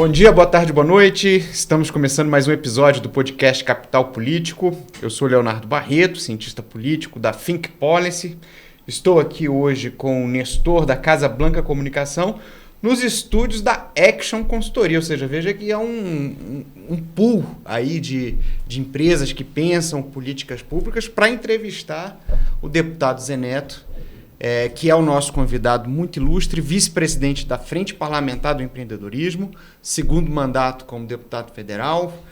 Bom dia, boa tarde, boa noite. Estamos começando mais um episódio do podcast Capital Político. Eu sou Leonardo Barreto, cientista político da Think Policy. Estou aqui hoje com o Nestor da Casa Blanca Comunicação nos estúdios da Action Consultoria, ou seja, veja que é um pool aí de empresas que pensam políticas públicas para entrevistar o deputado Zé Neto, que é o nosso convidado muito ilustre, vice-presidente da Frente Parlamentar do Empreendedorismo, segundo mandato como deputado federal,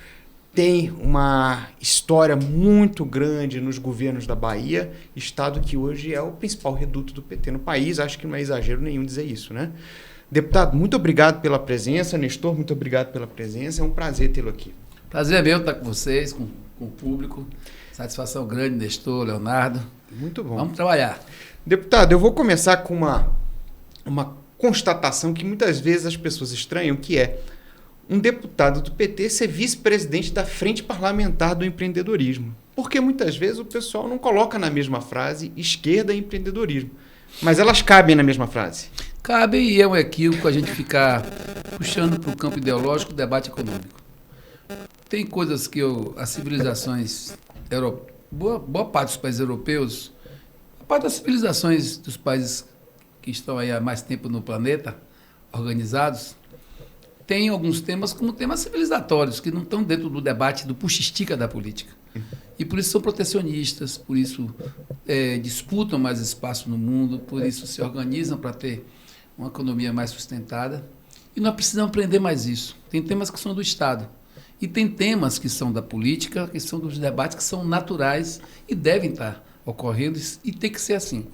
tem uma história muito grande nos governos da Bahia, estado que hoje é o principal reduto do PT no país, acho que não é exagero nenhum dizer isso, né? Deputado, muito obrigado pela presença. Nestor, muito obrigado pela presença. É um prazer tê-lo aqui. Prazer é meu estar com vocês, com o público. Satisfação grande, Nestor, Leonardo. Muito bom. Vamos trabalhar. Deputado, eu vou começar com uma constatação que muitas vezes as pessoas estranham, que é um deputado do PT ser vice-presidente da Frente Parlamentar do Empreendedorismo. Porque muitas vezes o pessoal não coloca na mesma frase esquerda e empreendedorismo. Mas elas cabem na mesma frase. Cabe e é um equívoco a gente ficar puxando para o campo ideológico o debate econômico. Tem coisas que as civilizações boa parte dos países europeus, a parte das civilizações dos países que estão aí há mais tempo no planeta, organizados, tem alguns temas como temas civilizatórios, que não estão dentro do debate do puxa-estica da política. E por isso são protecionistas, por isso disputam mais espaço no mundo, por isso se organizam para ter uma economia mais sustentada. E nós precisamos aprender mais isso. Tem temas que são do Estado. E tem temas que são da política, que são dos debates, que são naturais e devem estar ocorrendo e tem que ser assim.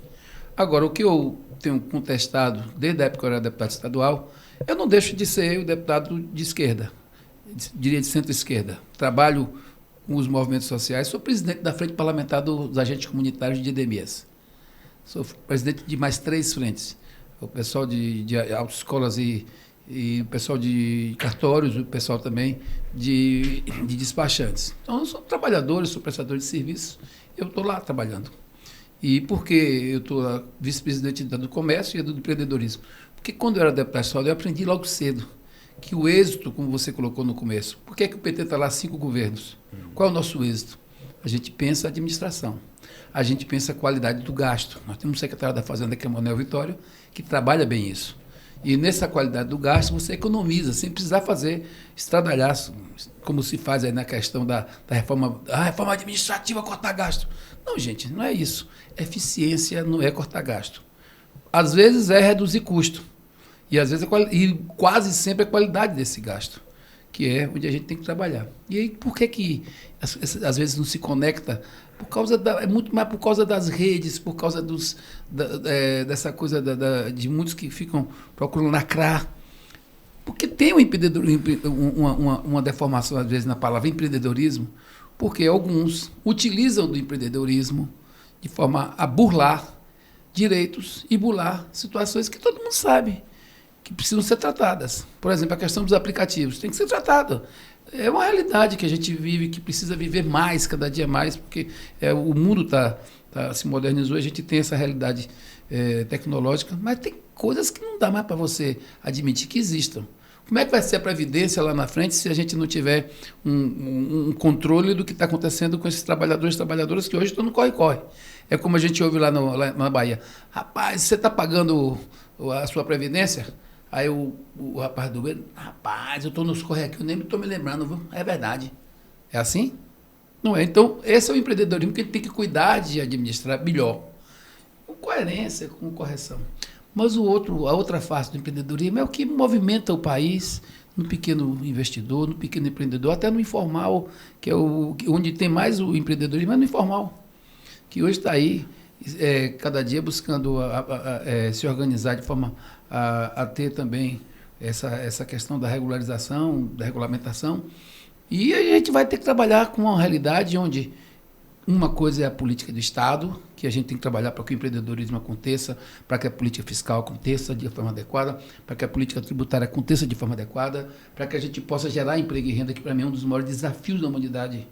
Agora, o que eu tenho contestado desde a época que eu era deputado estadual, eu não deixo de ser o deputado de esquerda, diria de centro-esquerda. Trabalho com os movimentos sociais, sou presidente da Frente Parlamentar dos Agentes Comunitários de Edemias. Sou presidente de mais 3 frentes. O pessoal de autoescolas e o pessoal de cartórios, o pessoal também de despachantes. Então, eu sou trabalhador, sou prestador de serviços, eu estou lá trabalhando. E por que eu estou vice-presidente do comércio e do empreendedorismo? Porque quando eu era deputado estadual, eu aprendi logo cedo que o êxito, como você colocou no começo, por que o PT está lá 5 governos? Qual é o nosso êxito? A gente pensa a administração, a gente pensa a qualidade do gasto. Nós temos um secretário da Fazenda, que é o Manuel Vitório, que trabalha bem isso. E nessa qualidade do gasto, você economiza, sem precisar fazer estradalhaço, como se faz aí na questão da reforma, a reforma administrativa, cortar gasto. Não, gente, não é isso. Eficiência não é cortar gasto. Às vezes é reduzir custo. E às vezes e quase sempre a qualidade desse gasto, que é onde a gente tem que trabalhar. E aí, por que às vezes não se conecta? É muito mais por causa das redes, por causa dessa coisa de muitos que ficam procurando lacrar. Porque tem uma deformação, às vezes, na palavra empreendedorismo, porque alguns utilizam do empreendedorismo de forma a burlar direitos e burlar situações que todo mundo sabe que precisam ser tratadas. Por exemplo, a questão dos aplicativos tem que ser tratada. É uma realidade que a gente vive, que precisa viver mais, cada dia mais, porque o mundo se modernizou, a gente tem essa realidade tecnológica, mas tem coisas que não dá mais para você admitir que existam. Como é que vai ser a Previdência lá na frente se a gente não tiver um controle do que está acontecendo com esses trabalhadores e trabalhadoras que hoje estão no corre-corre? É como a gente ouve lá na Bahia. Rapaz, você está pagando a sua Previdência? Aí o rapaz do governo, rapaz, eu estou nos corre aqui, eu nem estou me lembrando, viu? É verdade. É assim? Não é? Então, esse é o empreendedorismo que a gente tem que cuidar de administrar melhor. Com coerência, com correção. Mas a outra face do empreendedorismo é o que movimenta o país no pequeno investidor, no pequeno empreendedor, até no informal, que é onde tem mais o empreendedorismo, é no informal, que hoje está aí, cada dia buscando se organizar de forma a ter também essa questão da regularização, da regulamentação. E a gente vai ter que trabalhar com uma realidade onde uma coisa é a política do Estado, que a gente tem que trabalhar para que o empreendedorismo aconteça, para que a política fiscal aconteça de forma adequada, para que a política tributária aconteça de forma adequada, para que a gente possa gerar emprego e renda, que para mim é um dos maiores desafios da humanidade.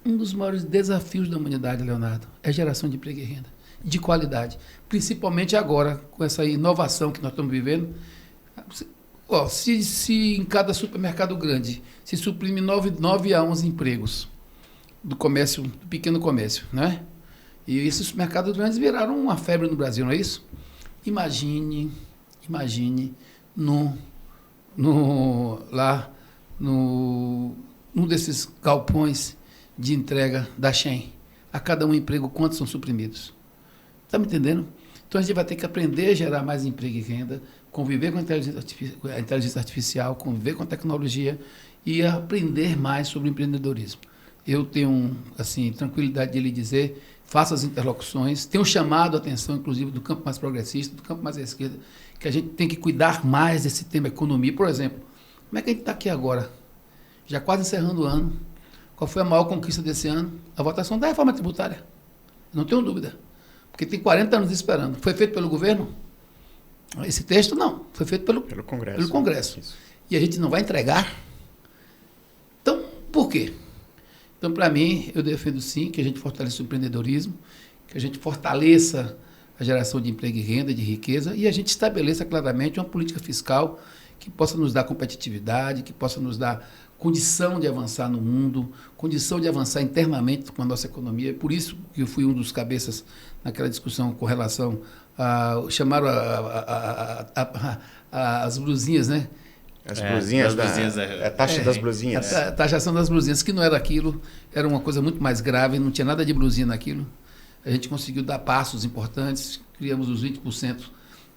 Um dos maiores desafios da humanidade, Leonardo, é a geração de emprego e renda, de qualidade. Principalmente agora, com essa inovação que nós estamos vivendo. Se em cada supermercado grande se suprime 9 a 11 empregos do comércio, do pequeno comércio, né? E esses mercados grandes viraram uma febre no Brasil, não é isso? Imagine lá num desses galpões de entrega da Shein. A cada um emprego, quantos são suprimidos? Está me entendendo? Então a gente vai ter que aprender a gerar mais emprego e renda, conviver com a inteligência artificial, conviver com a tecnologia e aprender mais sobre o empreendedorismo. Eu tenho, assim, tranquilidade de lhe dizer, faço as interlocuções, tenho chamado a atenção, inclusive, do campo mais progressista, do campo mais à esquerda, que a gente tem que cuidar mais desse tema economia. Por exemplo, como é que a gente está aqui agora? Já quase encerrando o ano. Qual foi a maior conquista desse ano? A votação da reforma tributária. Não tenho dúvida. Porque tem 40 anos esperando. Foi feito pelo governo? Esse texto não. Foi feito pelo Congresso. Pelo Congresso. Isso. E a gente não vai entregar? Então, por quê? Então, para mim, eu defendo sim que a gente fortaleça o empreendedorismo, que a gente fortaleça a geração de emprego e renda, de riqueza, e a gente estabeleça claramente uma política fiscal que possa nos dar competitividade, que possa nos dar condição de avançar no mundo, condição de avançar internamente com a nossa economia. Por isso que eu fui um dos cabeças naquela discussão com relação a... chamaram as blusinhas, né? As blusinhas, a taxa das blusinhas. A taxação das blusinhas, que não era aquilo, era uma coisa muito mais grave, não tinha nada de blusinha naquilo. A gente conseguiu dar passos importantes, criamos os 20%,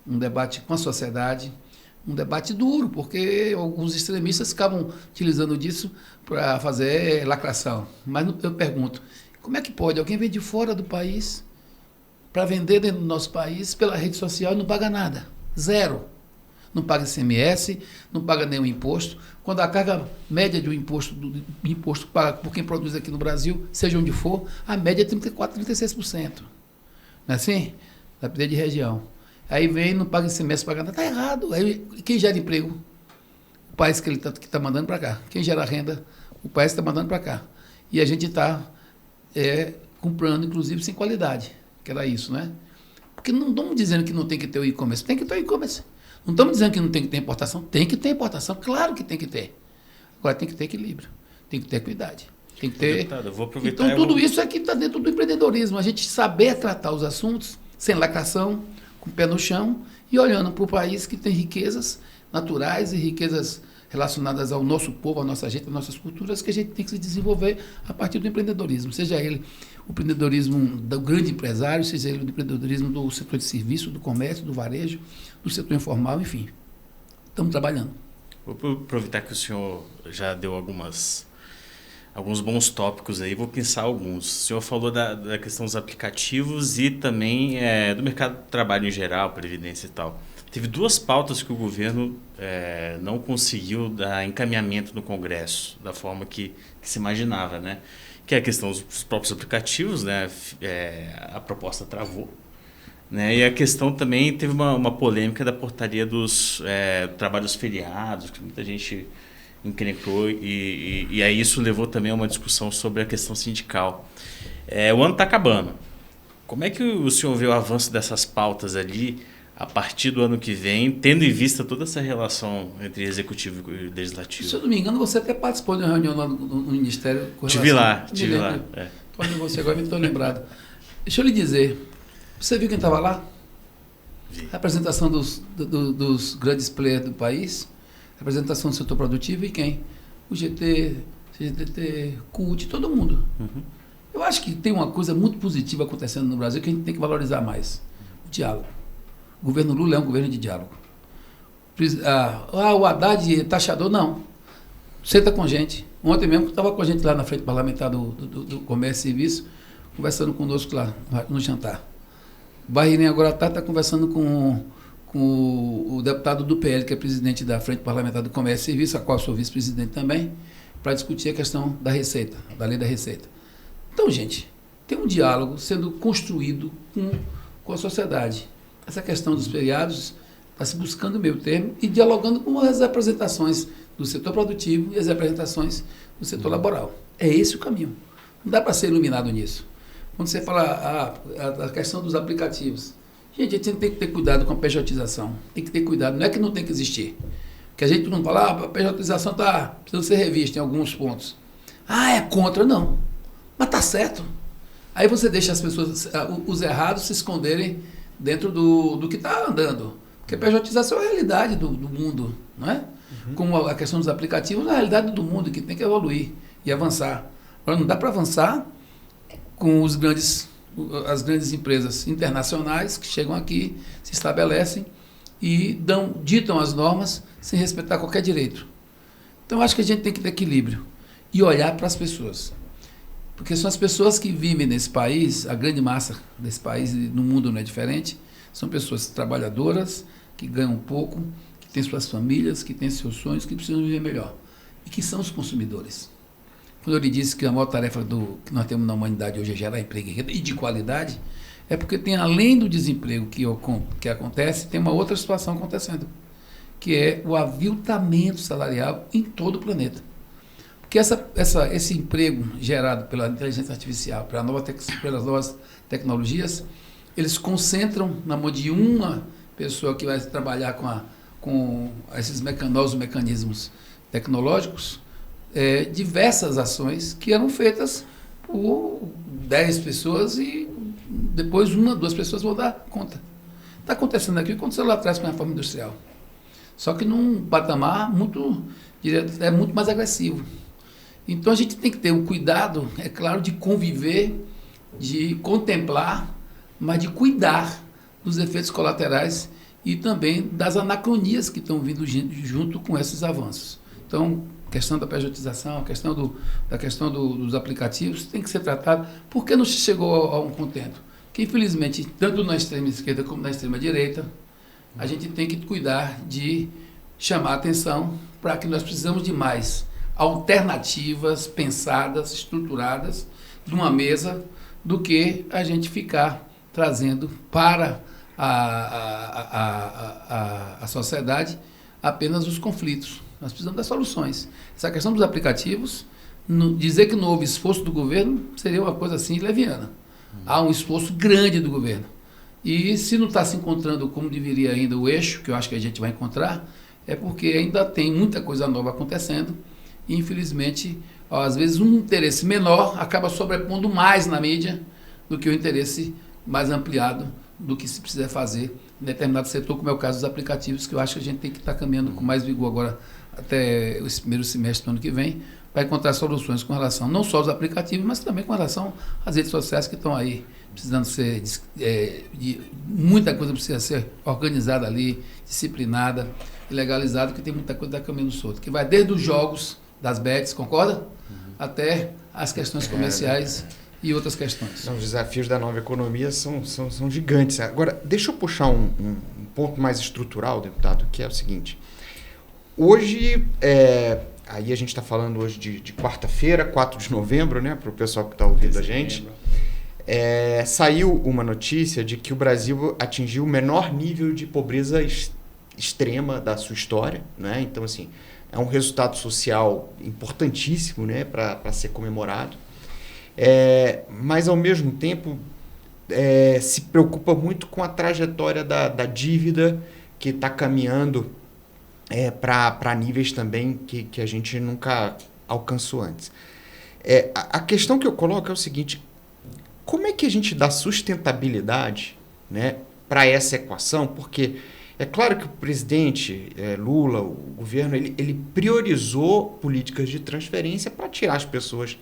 um debate com a sociedade, um debate duro, porque alguns extremistas ficavam utilizando disso para fazer lacração. Mas eu pergunto, como é que pode alguém vir de fora do país para vender dentro do nosso país pela rede social e não paga nada? Zero. Não paga ICMS, não paga nenhum imposto. Quando a carga média do imposto paga por quem produz aqui no Brasil, seja onde for, a média é 34%, 36%. Não é assim? Depende de região. Aí vem, não paga ICMS, paga nada. Está errado. Aí, quem gera emprego? O país que ele está mandando para cá. Quem gera renda? O país está mandando para cá. E a gente está comprando, inclusive, sem qualidade. Que era isso, né? Porque não estamos dizendo que não tem que ter o e-commerce. Tem que ter o e-commerce. Não estamos dizendo que não tem que ter importação. Tem que ter importação. Claro que tem que ter. Agora tem que ter equilíbrio. Tem que ter equidade. Tem que ter... Deputado, eu vou aproveitar. Então, tudo isso aqui está dentro do empreendedorismo. A gente saber tratar os assuntos sem lacração, com o pé no chão e olhando para o país que tem riquezas naturais e riquezas relacionadas ao nosso povo, à nossa gente, às nossas culturas, que a gente tem que se desenvolver a partir do empreendedorismo. Seja ele o empreendedorismo do grande empresário, seja ele o empreendedorismo do setor de serviço, do comércio, do varejo, do setor informal, enfim. Estamos trabalhando. Vou aproveitar que o senhor já deu alguns bons tópicos aí, vou pensar alguns. O senhor falou da questão dos aplicativos e também do mercado de trabalho em geral, previdência e tal. Teve duas pautas que o governo não conseguiu dar encaminhamento no Congresso, da forma que se imaginava, né? Que é a questão dos próprios aplicativos, né? A proposta travou. Né? E a questão também teve uma polêmica da portaria dos trabalhos feriados, que muita gente encrencou, e aí isso levou também a uma discussão sobre a questão sindical. O ano está acabando. Como é que o senhor vê o avanço dessas pautas ali a partir do ano que vem, tendo em vista toda essa relação entre executivo e legislativo? Se eu não me engano, você até participou de uma reunião lá no Ministério. Tive lá. Estou olhando você agora, me estou lembrado. Deixa eu lhe dizer, você viu quem estava lá? Vi. A apresentação dos grandes players do país, a apresentação do setor produtivo e quem? O GT, CGTT, CUT, todo mundo. Uhum. Eu acho que tem uma coisa muito positiva acontecendo no Brasil que a gente tem que valorizar mais. O diálogo. O governo Lula é um governo de diálogo. O Haddad é taxador? Não. Senta com gente. Ontem mesmo estava com a gente lá na frente parlamentar do Comércio e Serviço, conversando conosco lá no jantar. O Barreirinha agora está conversando com o deputado do PL, que é presidente da Frente Parlamentar do Comércio e Serviço, a qual eu sou vice-presidente também, para discutir a questão da Receita, da lei da Receita. Então, gente, tem um diálogo sendo construído com a sociedade. Essa questão dos feriados está se buscando o meio termo e dialogando com as representações do setor produtivo e as representações do setor laboral. É esse o caminho. Não dá para ser iluminado nisso. Quando você fala a questão dos aplicativos, gente, a gente tem que ter cuidado com a pejotização. Tem que ter cuidado. Não é que não tem que existir. Que a gente não fala, a pejotização está precisando ser revista em alguns pontos. É contra, não. Mas está certo. Aí você deixa as pessoas, os errados, se esconderem dentro do que está andando. Porque a pejotização é a realidade do mundo, não é? Como a questão dos aplicativos é a realidade do mundo que tem que evoluir e avançar. Agora, não dá para avançar com as grandes empresas internacionais que chegam aqui, se estabelecem e ditam as normas sem respeitar qualquer direito. Então, acho que a gente tem que ter equilíbrio e olhar para as pessoas. Porque são as pessoas que vivem nesse país, a grande massa desse país, e no mundo não é diferente, são pessoas trabalhadoras, que ganham pouco, que têm suas famílias, que têm seus sonhos, que precisam viver melhor. E que são os consumidores. Quando eu lhe disse que a maior tarefa que nós temos na humanidade hoje é gerar emprego e de qualidade, é porque tem, além do desemprego que acontece, tem uma outra situação acontecendo, que é o aviltamento salarial em todo o planeta. Porque esse emprego gerado pela inteligência artificial, pelas novas tecnologias, eles concentram na mão de uma pessoa que vai trabalhar com esses novos mecanismos tecnológicos, diversas ações que eram feitas por 10 pessoas e depois 1 ou 2 pessoas vão dar conta. Está acontecendo aqui o que aconteceu lá atrás com a reforma industrial. Só que num patamar muito mais agressivo. Então a gente tem que ter um cuidado, é claro, de conviver, de contemplar, mas de cuidar dos efeitos colaterais e também das anacronias que estão vindo junto com esses avanços. Então, a questão da pejotização, a questão dos aplicativos tem que ser tratada. Por que não se chegou a um contento? Que, infelizmente, tanto na extrema esquerda como na extrema direita, a gente tem que cuidar de chamar a atenção para que nós precisamos de mais alternativas pensadas, estruturadas, de uma mesa, do que a gente ficar trazendo para a sociedade apenas os conflitos. Nós precisamos das soluções. Essa questão dos aplicativos, dizer que não houve esforço do governo seria uma coisa assim leviana. Há um esforço grande do governo. E se não está se encontrando como deveria ainda o eixo, que eu acho que a gente vai encontrar, é porque ainda tem muita coisa nova acontecendo e, infelizmente, às vezes um interesse menor acaba sobrepondo mais na mídia do que o interesse mais ampliado do que se precisa fazer em determinado setor, como é o caso dos aplicativos, que eu acho que a gente tem que estar caminhando com mais vigor agora até o primeiro semestre do ano que vem, para encontrar soluções com relação não só aos aplicativos, mas também com relação às redes sociais que estão aí precisando ser... muita coisa precisa ser organizada ali, disciplinada e legalizada, que tem muita coisa da caminho solto, que vai desde os jogos, das bets, concorda? Até as questões comerciais e outras questões. Os desafios da nova economia são gigantes. Agora, deixa eu puxar um ponto mais estrutural, deputado, que é o seguinte. Hoje, aí a gente está falando hoje de quarta-feira, 4 de novembro, né, para o pessoal que está ouvindo a gente. Saiu uma notícia de que o Brasil atingiu o menor nível de pobreza extrema da sua história, né? Então, assim, é um resultado social importantíssimo, né, para ser comemorado. Mas, ao mesmo tempo, se preocupa muito com a trajetória da dívida que está caminhando para níveis também que a gente nunca alcançou antes. A questão que eu coloco é o seguinte: como é que a gente dá sustentabilidade, né, para essa equação? Porque é claro que o presidente Lula, o governo, ele priorizou políticas de transferência para tirar as pessoas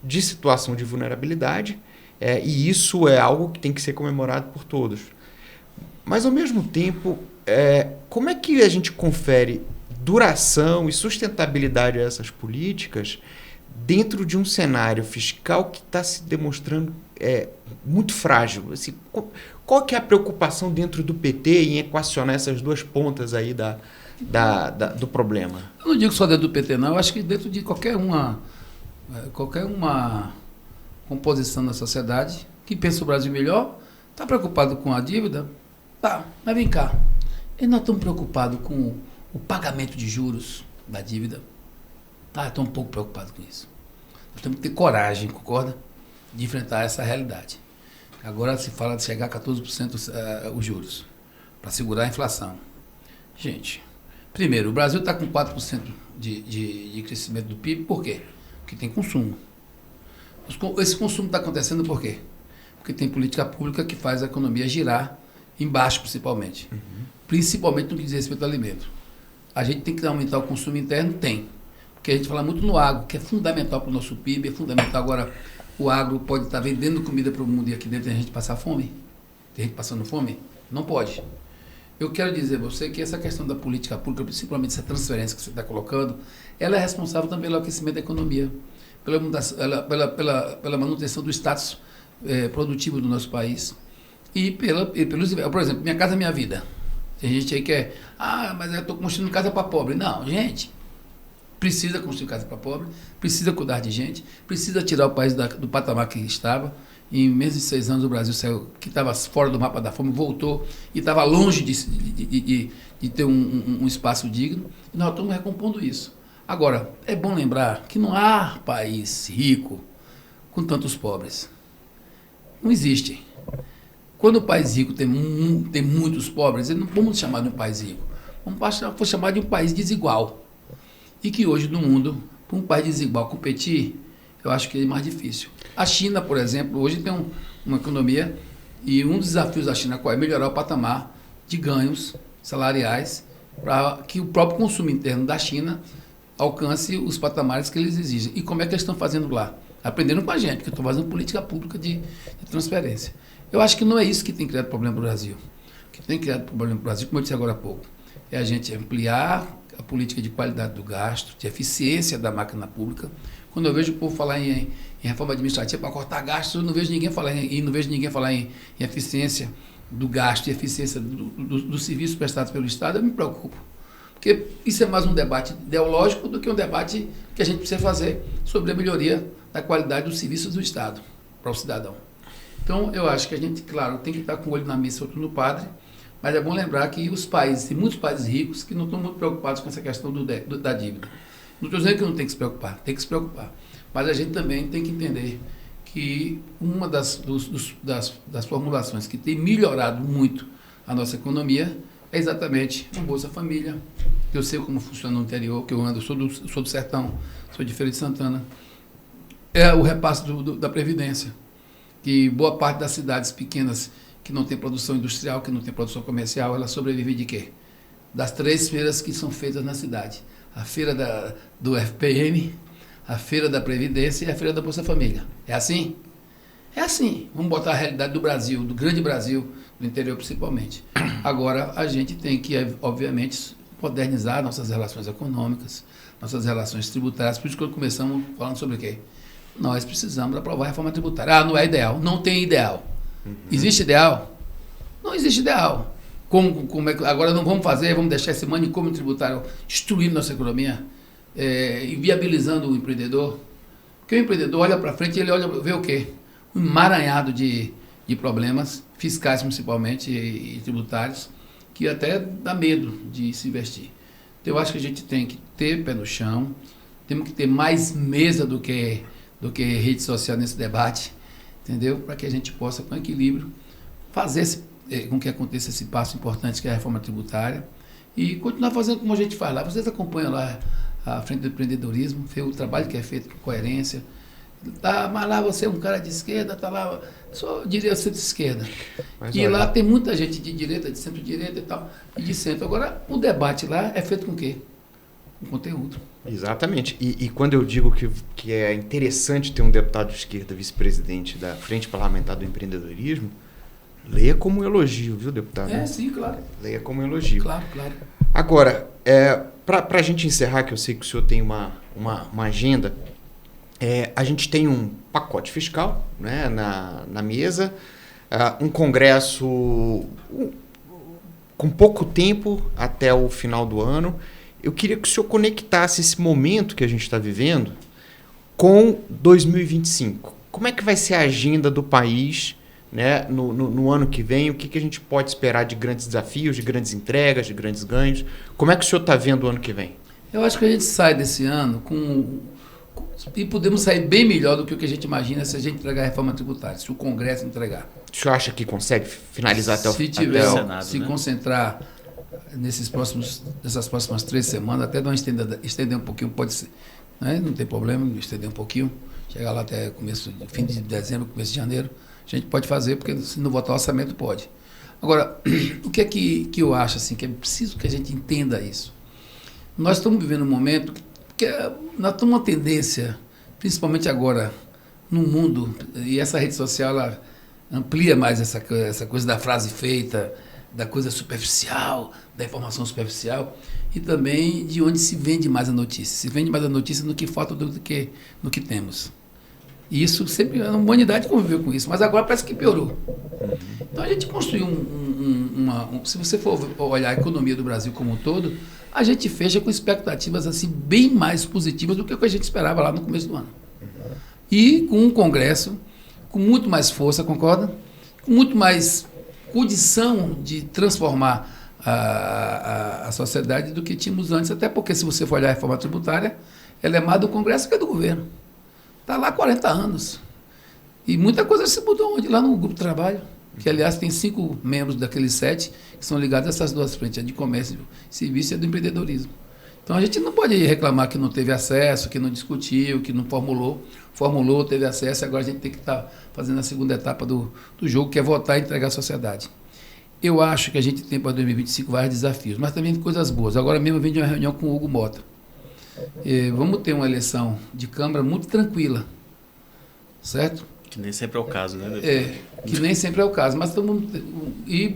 de situação de vulnerabilidade, e isso é algo que tem que ser comemorado por todos. Mas, ao mesmo tempo, como é que a gente confere duração e sustentabilidade a essas políticas dentro de um cenário fiscal que está se demonstrando muito frágil? Assim, qual que é a preocupação dentro do PT em equacionar essas duas pontas aí do problema? Eu não digo só dentro do PT, não. Eu acho que dentro de qualquer uma composição da sociedade que pensa o Brasil melhor, está preocupado com a dívida? Tá, mas vem cá. E nós estamos preocupados com o pagamento de juros da dívida? Estou um pouco preocupado com isso. Nós temos que ter coragem, concorda? De enfrentar essa realidade. Agora se fala de chegar a 14% os juros, para segurar a inflação. Gente, Primeiro, o Brasil está com 4% de crescimento do PIB, por quê? Porque tem consumo. Esse consumo está acontecendo por quê? Porque tem política pública que faz a economia girar, embaixo principalmente. Principalmente no que diz respeito ao alimento. A gente tem que aumentar o consumo interno? Tem. Porque a gente fala muito no agro, que é fundamental para o nosso PIB, é fundamental. Agora, o agro pode estar vendendo comida para o mundo e aqui dentro tem gente passar fome? Tem gente passando fome? Não pode. Eu quero dizer a você que essa questão da política pública, principalmente essa transferência que você está colocando, ela é responsável também pelo aquecimento da economia, pela manutenção do status produtivo do nosso país e pelos... Por exemplo, Minha Casa Minha Vida. Tem gente aí que mas eu estou construindo casa para pobre. Não, gente, precisa construir casa para pobre, precisa cuidar de gente, precisa tirar o país do patamar que estava. Em menos de 6 anos o Brasil saiu, que estava fora do mapa da fome, voltou e estava longe de ter um espaço digno. E nós estamos recompondo isso. Agora, é bom lembrar que não há país rico com tantos pobres. Não existe. Quando o país rico tem muitos pobres, não vamos chamar de um país rico. Vamos chamar de um país desigual. E que hoje no mundo, para um país desigual competir, eu acho que é mais difícil. A China, por exemplo, hoje tem uma economia e um dos desafios da China qual é melhorar o patamar de ganhos salariais para que o próprio consumo interno da China alcance os patamares que eles exigem. E como é que eles estão fazendo lá? Aprendendo com a gente, porque estão fazendo política pública de transferência. Eu acho que não é isso que tem criado problema no Brasil. O que tem criado problema no Brasil, como eu disse agora há pouco, é a gente ampliar a política de qualidade do gasto, de eficiência da máquina pública. Quando eu vejo o povo falar em reforma administrativa para cortar gastos, eu não vejo ninguém falar em eficiência do gasto e eficiência do serviço prestado pelo Estado. Eu me preocupo. Porque isso é mais um debate ideológico do que um debate que a gente precisa fazer sobre a melhoria da qualidade dos serviços do Estado para o cidadão. Então, eu acho que a gente, claro, tem que estar com o olho na missa e outro no padre, mas é bom lembrar que tem muitos países ricos que não estão muito preocupados com essa questão da dívida. Não estou dizendo que não tem que se preocupar, tem que se preocupar. Mas a gente também tem que entender que uma das formulações que tem melhorado muito a nossa economia é exatamente o Bolsa Família. Eu sei como funciona no interior, que eu ando, sou do sertão, sou de Feira de Santana. É o repasse da Previdência, que boa parte das cidades pequenas que não tem produção industrial, que não tem produção comercial, ela sobrevive de quê? Das 3 feiras que são feitas na cidade. A feira do FPM, a feira da Previdência e a feira da Bolsa Família. É assim? É assim. Vamos botar a realidade do Brasil, do grande Brasil, do interior principalmente. Agora, a gente tem que, obviamente, modernizar nossas relações econômicas, nossas relações tributárias. Por isso que começamos falando sobre o quê? Nós precisamos aprovar a reforma tributária. Não é ideal. Não tem ideal. Existe ideal? Não existe ideal. Como é que agora não vamos deixar esse manicômio tributário destruindo nossa economia, inviabilizando o empreendedor? Porque o empreendedor olha para frente e ele vê o quê? Um emaranhado de problemas fiscais principalmente e tributários que até dá medo de se investir. Então eu acho que a gente tem que ter pé no chão, temos que ter mais mesa do que rede social nesse debate, entendeu? Para que a gente possa, com equilíbrio, fazer com que aconteça esse passo importante que é a reforma tributária e continuar fazendo como a gente faz lá. Vocês acompanham lá a Frente do Empreendedorismo, vê o trabalho que é feito com coerência. Mas lá você é um cara de esquerda, tá lá, só diria ser de esquerda. Mas e olha, lá tem muita gente de direita, de centro-direita e tal, e de centro. Agora, o debate lá é feito com o quê? Com conteúdo. Exatamente. E quando eu digo que é interessante ter um deputado de esquerda vice-presidente da Frente Parlamentar do Empreendedorismo, leia como um elogio, viu, deputado? Sim, claro. Leia como um elogio. Claro, claro. Agora, para a gente encerrar, que eu sei que o senhor tem uma agenda, a gente tem um pacote fiscal, né, na mesa, um congresso com pouco tempo até o final do ano. Eu queria que o senhor conectasse esse momento que a gente está vivendo com 2025. Como é que vai ser a agenda do país, né, no ano que vem? O que a gente pode esperar de grandes desafios, de grandes entregas, de grandes ganhos? Como é que o senhor está vendo o ano que vem? Eu acho que a gente sai desse ano e podemos sair bem melhor do que o que a gente imagina se a gente entregar a reforma tributária, se o Congresso entregar. O senhor acha que consegue finalizar até o Senado? Se concentrar nessas próximas 3 semanas, até dar uma estender um pouquinho, pode ser, né? Não tem problema, estender um pouquinho, chegar lá até fim de dezembro, começo de janeiro, a gente pode fazer, porque se não votar o orçamento, pode. Agora, o que é que eu acho, assim, que é preciso que a gente entenda isso? Nós estamos vivendo um momento que nós temos uma tendência, principalmente agora, no mundo, e essa rede social, ela amplia mais essa coisa da frase feita, da coisa superficial, da informação superficial, e também de onde se vende mais a notícia. Se vende mais a notícia no que falta do que no que temos. E isso sempre, a humanidade conviveu com isso, mas agora parece que piorou. Então a gente construiu se você for olhar a economia do Brasil como um todo, a gente fecha com expectativas assim bem mais positivas do que o que a gente esperava lá no começo do ano. E com um Congresso com muito mais força, concorda? Com muito mais condição de transformar a sociedade do que tínhamos antes, até porque se você for olhar a reforma tributária, ela é mais do Congresso que do governo. Está lá há 40 anos. E muita coisa se mudou lá no grupo de trabalho, que aliás tem 5 membros daqueles 7 que são ligados a essas 2 frentes, a de comércio, serviço e a do empreendedorismo. Então a gente não pode reclamar que não teve acesso, que não discutiu, que não formulou, teve acesso, agora a gente tem que estar fazendo a segunda etapa do jogo, que é votar e entregar à sociedade. Eu acho que a gente tem para 2025 vários desafios, mas também coisas boas. Agora mesmo eu vim de uma reunião com o Hugo Mota. Vamos ter uma eleição de Câmara muito tranquila, certo? Que nem sempre é o caso, né? Que nem sempre é o caso, mas estamos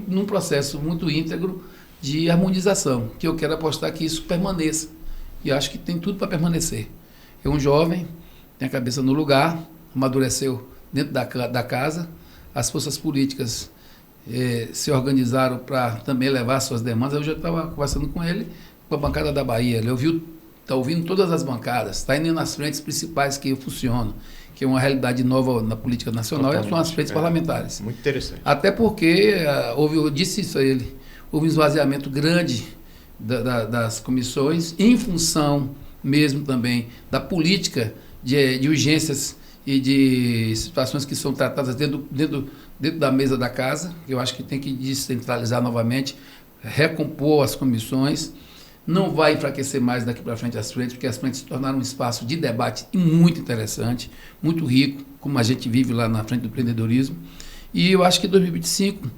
num processo muito íntegro de harmonização, que eu quero apostar que isso permaneça. E acho que tem tudo para permanecer. É um jovem, tem a cabeça no lugar, amadureceu dentro da casa, as forças políticas se organizaram para também levar suas demandas. Eu já estava conversando com ele, com a bancada da Bahia. Ele está ouvindo todas as bancadas, está indo nas frentes principais que funcionam, que é uma realidade nova na política nacional, são as frentes parlamentares. Muito interessante. Até porque, eu disse isso a ele, houve um esvaziamento grande das comissões, em função mesmo também da política de urgências e de situações que são tratadas dentro da mesa da casa, que eu acho que tem que descentralizar novamente, recompor as comissões. Não vai enfraquecer mais daqui para frente as frentes, porque as frentes se tornaram um espaço de debate muito interessante, muito rico, como a gente vive lá na frente do empreendedorismo. E eu acho que 2025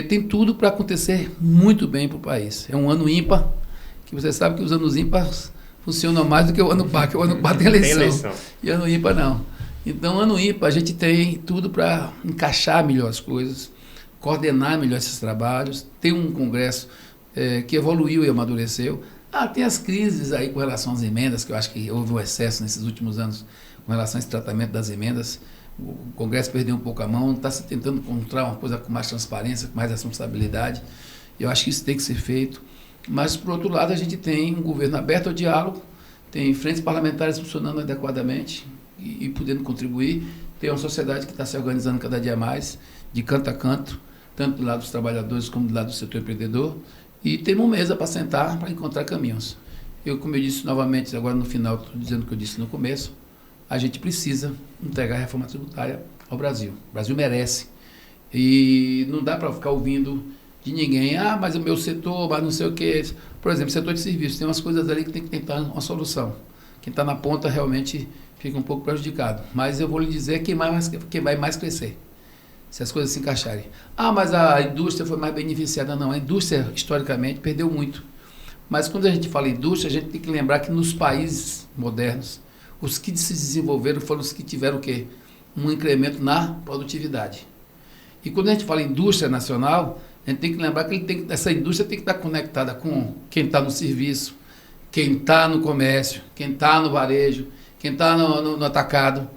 tem tudo para acontecer muito bem para o país. É um ano ímpar, que você sabe que os anos ímpares funcionam mais do que o ano par, que o ano par tem eleição. E ano ímpar não. Então, ano ímpar, a gente tem tudo para encaixar melhor as coisas, coordenar melhor esses trabalhos, ter um Congresso que evoluiu e amadureceu. Tem as crises aí com relação às emendas, que eu acho que houve um excesso nesses últimos anos com relação a esse tratamento das emendas. O Congresso perdeu um pouco a mão, está se tentando encontrar uma coisa com mais transparência, com mais responsabilidade. Eu acho que isso tem que ser feito. Mas, por outro lado, a gente tem um governo aberto ao diálogo, tem frentes parlamentares funcionando adequadamente e podendo contribuir, tem uma sociedade que está se organizando cada dia mais, de canto a canto, tanto do lado dos trabalhadores como do lado do setor empreendedor, e tem uma mesa para sentar, para encontrar caminhos. Como eu disse novamente, agora no final, estou dizendo o que eu disse no começo, a gente precisa entregar a reforma tributária ao Brasil. O Brasil merece. E não dá para ficar ouvindo de ninguém, mas o meu setor, mas não sei o quê. Por exemplo, setor de serviços, tem umas coisas ali que tem que tentar uma solução. Quem está na ponta realmente fica um pouco prejudicado. Mas eu vou lhe dizer quem vai mais crescer, se as coisas se encaixarem. Mas a indústria foi mais beneficiada. Não, a indústria, historicamente, perdeu muito. Mas quando a gente fala em indústria, a gente tem que lembrar que nos países modernos, os que se desenvolveram foram os que tiveram o quê? Um incremento na produtividade. E quando a gente fala em indústria nacional, a gente tem que lembrar que essa indústria tem que estar conectada com quem está no serviço, quem está no comércio, quem está no varejo, quem está no atacado.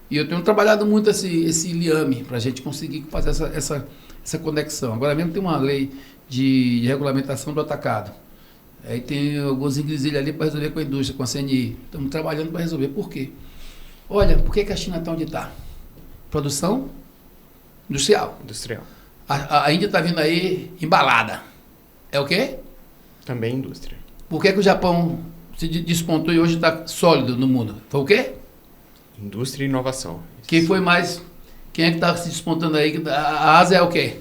E eu tenho trabalhado muito esse liame para a gente conseguir fazer essa conexão. Agora mesmo tem uma lei de regulamentação do atacado. Aí tem alguns ingresilhos ali para resolver com a indústria, com a CNI. Estamos trabalhando para resolver. Por quê? Olha, por que a China está onde está? Produção industrial. A Índia está vindo aí embalada. É o quê? Também indústria. Por que o Japão se despontou e hoje está sólido no mundo? Foi o quê? Indústria e inovação. Quem foi mais? Quem é que está se despontando aí? A Ásia é o quê?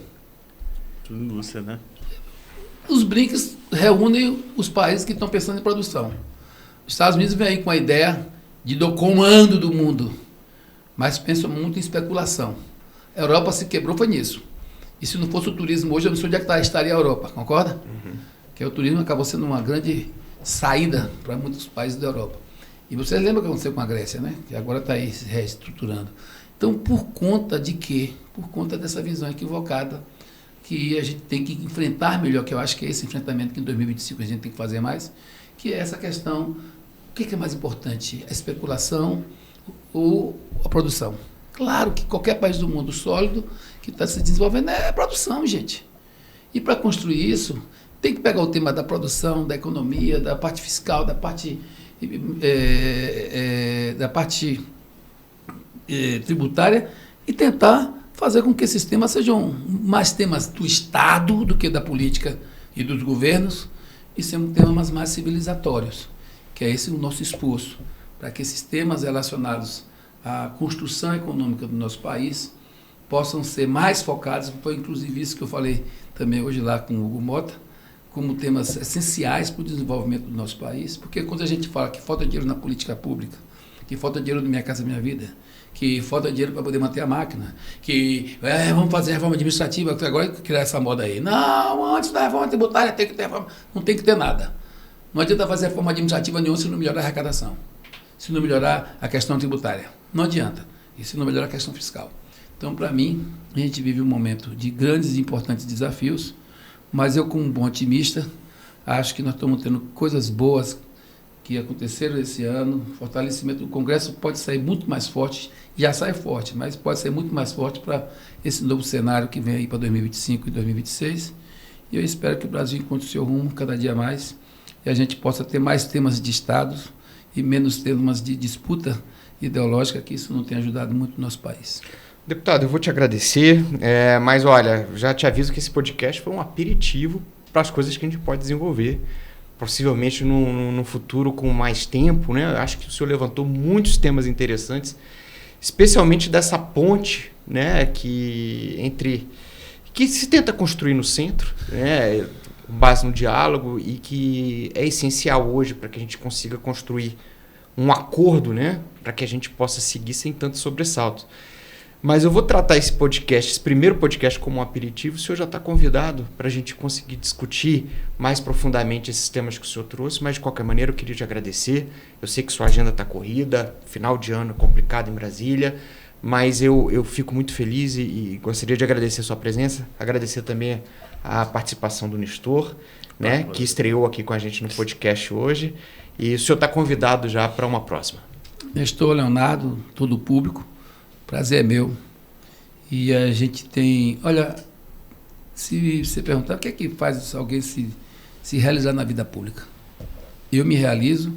Tudo indústria, né? os BRICS reúnem os países que estão pensando em produção. Os Estados Unidos vem aí com a ideia de do comando do mundo, mas pensam muito em especulação. A Europa se quebrou foi nisso. E se não fosse o turismo hoje, eu não sei onde é que estaria a Europa, concorda? Uhum. Que o turismo acabou sendo uma grande saída para muitos países da Europa. E vocês lembram o que aconteceu com a Grécia, né? Que agora está aí se reestruturando. Então, por conta de quê? Por conta dessa visão equivocada que a gente tem que enfrentar melhor, que eu acho que é esse enfrentamento que em 2025 a gente tem que fazer mais, que é essa questão, o que é mais importante? A especulação ou a produção? Claro que qualquer país do mundo sólido que está se desenvolvendo é produção, gente. E para construir isso, tem que pegar o tema da produção, da economia, da parte fiscal, da parte tributária e tentar fazer com que esses temas sejam mais temas do Estado do que da política e dos governos e sejam temas mais civilizatórios, que é esse o nosso esforço, para que esses temas relacionados à construção econômica do nosso país possam ser mais focados, foi inclusive isso que eu falei também hoje lá com o Hugo Mota, como temas essenciais para o desenvolvimento do nosso país, porque quando a gente fala que falta dinheiro na política pública, que falta dinheiro no Minha Casa Minha Vida, que falta dinheiro para poder manter a máquina, que vamos fazer reforma administrativa, agora criar essa moda aí. Não, antes da reforma tributária tem que ter reforma, não tem que ter nada. Não adianta fazer reforma administrativa nenhuma se não melhorar a arrecadação, se não melhorar a questão tributária. Não adianta, e se não melhorar a questão fiscal. Então, para mim, a gente vive um momento de grandes e importantes desafios, mas eu, como um bom otimista, acho que nós estamos tendo coisas boas que aconteceram esse ano. O fortalecimento do Congresso pode sair muito mais forte, já sai forte, mas pode sair muito mais forte para esse novo cenário que vem aí para 2025 e 2026. E eu espero que o Brasil encontre o seu rumo cada dia mais e a gente possa ter mais temas de Estado e menos temas de disputa ideológica, que isso não tem ajudado muito o nosso país. Deputado, eu vou te agradecer, mas olha, já te aviso que esse podcast foi um aperitivo para as coisas que a gente pode desenvolver, possivelmente no futuro com mais tempo, né? Eu acho que o senhor levantou muitos temas interessantes, especialmente dessa ponte, né, que se tenta construir no centro, né, com base no diálogo, e que é essencial hoje para que a gente consiga construir um acordo, né, para que a gente possa seguir sem tantos sobressaltos. Mas eu vou tratar esse primeiro podcast como um aperitivo. O senhor já está convidado para a gente conseguir discutir mais profundamente esses temas que o senhor trouxe, mas de qualquer maneira eu queria te agradecer. Eu sei que sua agenda está corrida, final de ano complicado em Brasília, mas eu fico muito feliz e gostaria de agradecer a sua presença, agradecer também a participação do Nestor, né, que estreou aqui com a gente no podcast hoje, e o senhor está convidado já para uma próxima. Nestor, Leonardo, todo o público, prazer é meu. E a gente tem... Olha, se você perguntar o que é que faz alguém se realizar na vida pública, eu me realizo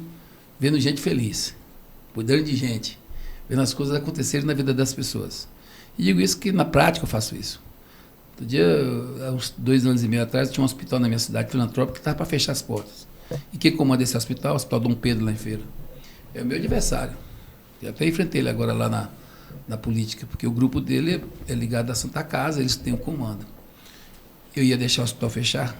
vendo gente feliz, cuidando de gente, vendo as coisas acontecerem na vida das pessoas. E digo isso que na prática eu faço isso. Outro dia, há uns 2 anos e meio atrás, tinha um hospital na minha cidade, filantrópico, que estava para fechar as portas. E quem comanda esse hospital? O Hospital Dom Pedro, lá em Feira. É o meu adversário. Eu até enfrentei ele agora lá na política, porque o grupo dele é ligado à Santa Casa, eles têm o comando. Eu ia deixar o hospital fechar?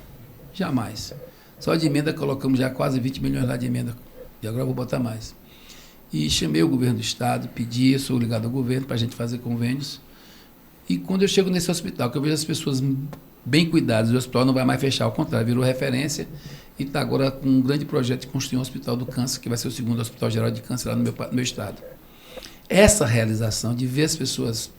Jamais. Só de emenda colocamos já quase 20 milhões lá de emenda, e agora eu vou botar mais. E chamei o governo do Estado, pedi, eu sou ligado ao governo para a gente fazer convênios. E quando eu chego nesse hospital, que eu vejo as pessoas bem cuidadas, o hospital não vai mais fechar, ao contrário, virou referência e está agora com um grande projeto de construir um hospital do câncer, que vai ser o segundo hospital geral de câncer lá no meu estado. Essa realização de ver as pessoas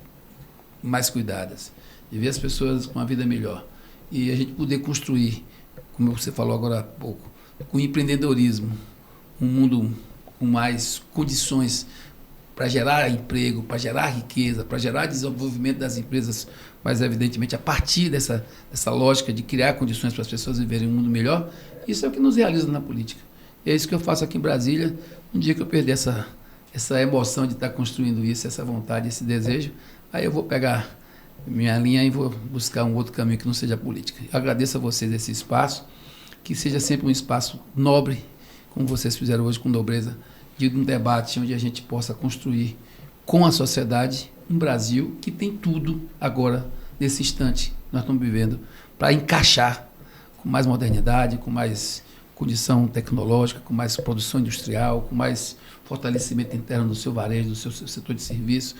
mais cuidadas, de ver as pessoas com uma vida melhor e a gente poder construir, como você falou agora há pouco, com empreendedorismo, um mundo com mais condições para gerar emprego, para gerar riqueza, para gerar desenvolvimento das empresas, mas evidentemente a partir dessa lógica de criar condições para as pessoas viverem um mundo melhor, isso é o que nos realiza na política. E é isso que eu faço aqui em Brasília. Um dia que eu perder essa emoção de estar construindo isso, essa vontade, esse desejo, aí eu vou pegar minha linha e vou buscar um outro caminho que não seja política. Eu agradeço a vocês esse espaço, que seja sempre um espaço nobre, como vocês fizeram hoje com nobreza, de um debate onde a gente possa construir com a sociedade um Brasil que tem tudo agora, nesse instante que nós estamos vivendo, para encaixar com mais modernidade, com mais condição tecnológica, com mais produção industrial, com mais fortalecimento interno do seu varejo, do seu setor de serviço.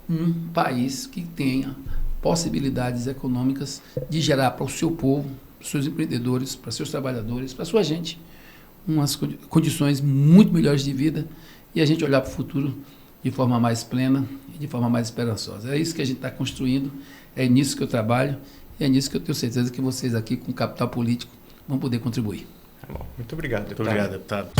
Um país que tenha possibilidades econômicas de gerar para o seu povo, para os seus empreendedores, para seus trabalhadores, para a sua gente, umas condições muito melhores de vida e a gente olhar para o futuro de forma mais plena e de forma mais esperançosa. É isso que a gente está construindo, é nisso que eu trabalho e é nisso que eu tenho certeza que vocês aqui com o Capital Político vão poder contribuir. Tá bom. Muito obrigado, deputado. Muito obrigado, deputado.